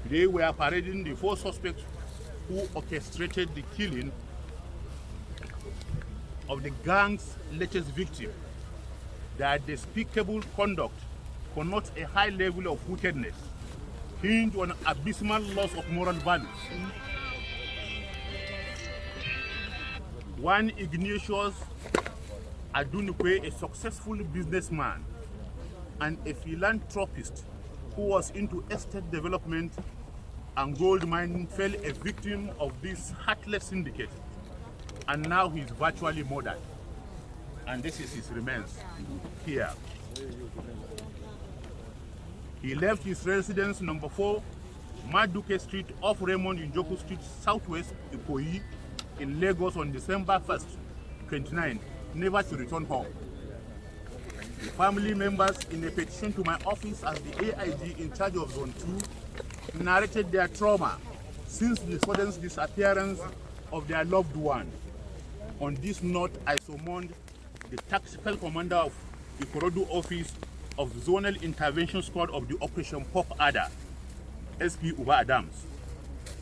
They were parading the 4 suspects who orchestrated the killing of the gang's latest victim. Their despicable conduct connotes a high level of wickedness, hinged on abysmal loss of moral values. One Ignatius Adunukwe, a successful businessman and a philanthropist who was into estate development and gold mining, fell a victim of this heartless syndicate, and now he is virtually murdered. And this is his remains here. He left his residence number 4, Maduke Street off Raymond Njoku Street, Southwest Ikoyi, in Lagos on December 1st, 29, never to return home. The family members, in a petition to my office as the AIG in charge of Zone 2, narrated their trauma since the sudden disappearance of their loved one. On this note, I summoned the tactical commander of the Ikorodu office of the Zonal Intervention Squad of the Operation Pop Adder, SP Uba Adams,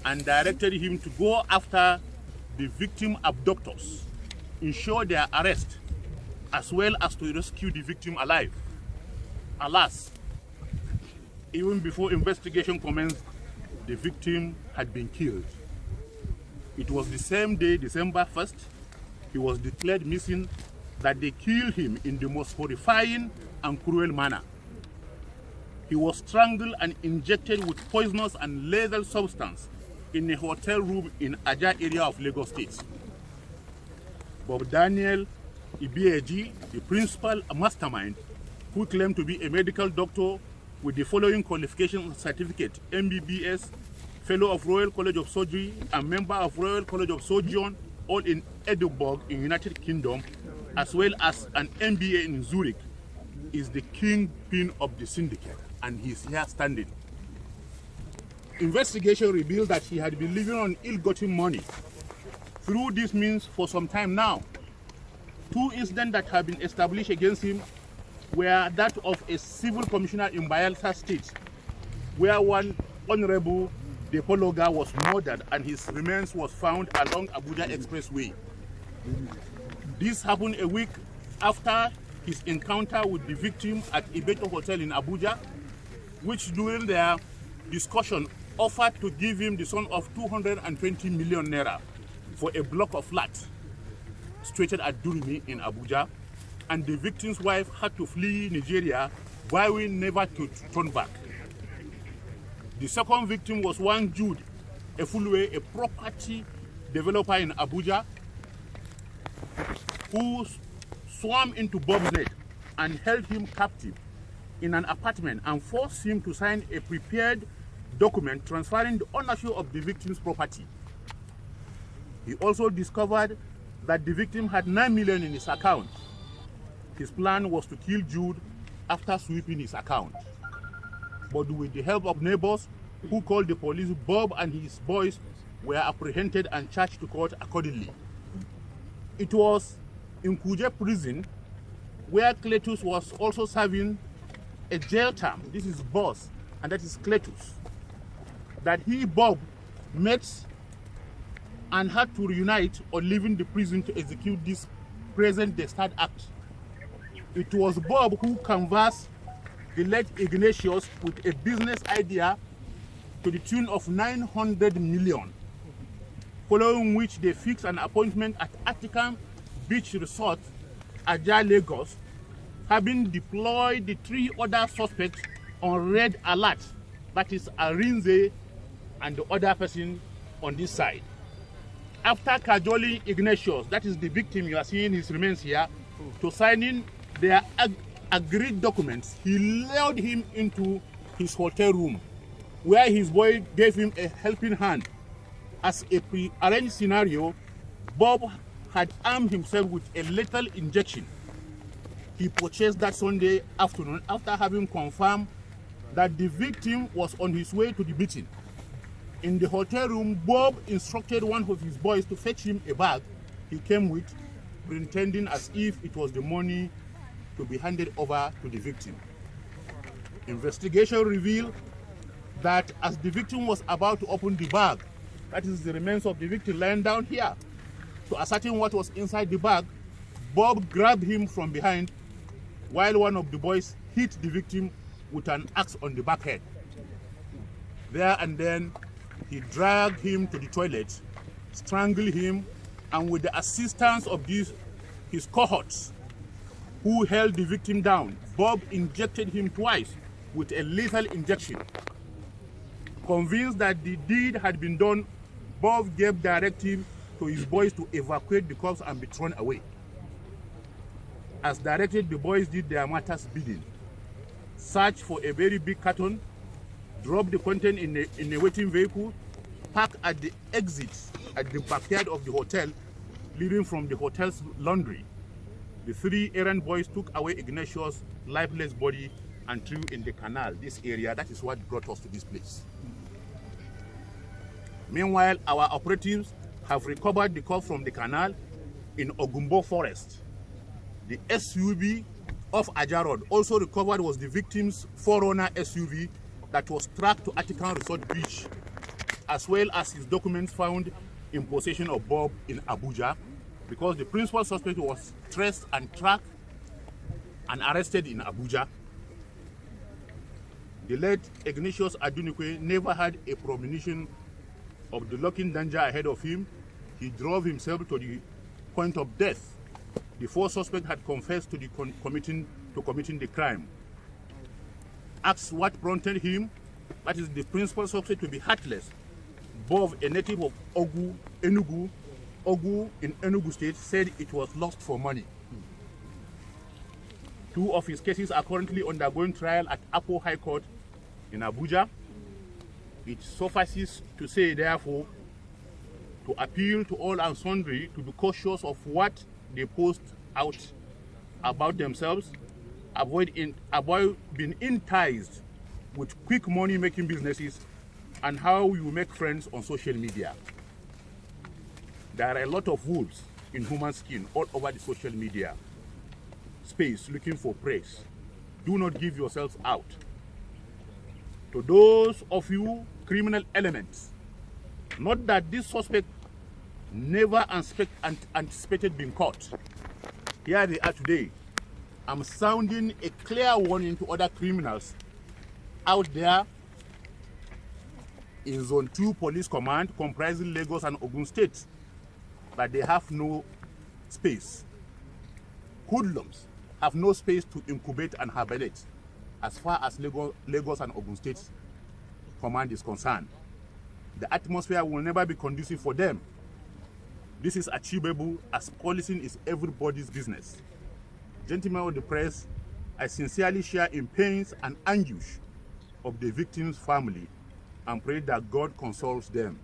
and directed him to go after the victim abductors, ensure their arrest, as well as to rescue the victim alive. Alas, even before investigation commenced, the victim had been killed. It was the same day, December 1st, he was declared missing, that they killed him in the most horrifying and cruel manner. He was strangled and injected with poisonous and lethal substance in a hotel room in Aja area of Lagos State. Bob Daniel Ibieji, the principal mastermind, who claimed to be a medical doctor with the following qualification certificate: MBBS, Fellow of Royal College of Surgery, and member of Royal College of Surgeon, all in Edinburgh in United Kingdom, as well as an MBA in Zurich, is the kingpin of the syndicate, and he's here standing. Investigation revealed that he had been living on ill-gotten money through this means for some time now. 2 incidents that have been established against him were that of a civil commissioner in Bayelsa State, where one Honorable Depologa was murdered and his remains was found along Abuja Expressway. This happened a week after his encounter with the victim at Ibeto Hotel in Abuja, which during their discussion offered to give him the sum of 220 million naira for a block of flats situated at Durumi in Abuja, and the victim's wife had to flee Nigeria, vowing never to turn back. The second victim was one Jude Efulwe, a property developer in Abuja, who swam into Bob's net and held him captive in an apartment and forced him to sign a prepared document transferring the ownership of the victim's property. He also discovered that the victim had 9 million in his account. His plan was to kill Jude after sweeping his account. But with the help of neighbors who called the police, Bob and his boys were apprehended and charged to court accordingly. It was in Kuje prison where Cletus was also serving a jail term. This is boss, and that is Cletus. That he, Bob, met and had to reunite on leaving the prison to execute this present Destard Act. It was Bob who canvassed the late Ignatius with a business idea to the tune of 900 million, following which they fixed an appointment at Attica Beach Resort, Aja, Lagos, having deployed the 3 other suspects on red alert, that is Arinze and the other person on this side. After cajoling Ignatius, that is the victim you are seeing his remains here, to signing their agreed documents, he lured him into his hotel room, where his boy gave him a helping hand. As a pre-arranged scenario, Bob had armed himself with a lethal injection. He purchased that Sunday afternoon after having confirmed that the victim was on his way to the beating. In the hotel room, Bob instructed one of his boys to fetch him a bag he came with, pretending as if it was the money to be handed over to the victim. Investigation revealed that as the victim was about to open the bag, that is the remains of the victim lying down here, to ascertain what was inside the bag, Bob grabbed him from behind while one of the boys hit the victim with an axe on the back head. There and then, he dragged him to the toilet, strangled him, and with the assistance of his cohorts who held the victim down, Bob injected him twice with a lethal injection. Convinced that the deed had been done, Bob gave directive to his boys to evacuate the corpse and be thrown away. As directed, the boys did their master's bidding. Searched for a very big carton, dropped the content in a waiting vehicle, parked at the exit at the backyard of the hotel, leading from the hotel's laundry. The three errand boys took away Ignatius' lifeless body and threw in the canal, this area. That is what brought us to this place. Meanwhile, our operatives have recovered the corpse from the canal in Ogumbo Forest. The SUV of Aja Road also recovered was the victim's Forerunner SUV that was tracked to Atikan Resort Beach, as well as his documents found in possession of Bob in Abuja, because the principal suspect was traced and tracked and arrested in Abuja. The late Ignatius Adunikwe never had a premonition of the lurking danger ahead of him. He drove himself to the point of death. The four suspects had confessed to committing the crime. Asked what prompted him, that is the principal suspect, to be heartless, Bob, a native of Ogu in Enugu State, said it was lost for money. Two of his cases are currently undergoing trial at Apo High Court in Abuja. It suffices to say, therefore, to appeal to all and sundry to be cautious of what they post out about themselves, avoid being enticed with quick money-making businesses, and how you make friends on social media. There are a lot of wolves in human skin all over the social media space looking for praise. Do not give yourselves out. To those of you criminal elements, not that this suspect never anticipated being caught. Here they are today. I'm sounding a clear warning to other criminals out there in Zone 2 Police Command, comprising Lagos and Ogun State, that they have no space. Hoodlums have no space to incubate and hibernate as far as Lagos and Ogun State Command is concerned. The atmosphere will never be conducive for them. This is achievable, as policing is everybody's business. Gentlemen of the press, I sincerely share in pains and anguish of the victim's family and pray that God consoles them,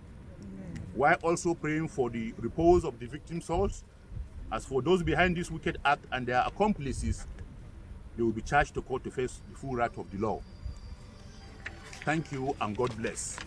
while also praying for the repose of the victim's souls. As for those behind this wicked act and their accomplices, they will be charged to court to face the full wrath of the law. Thank you and God bless.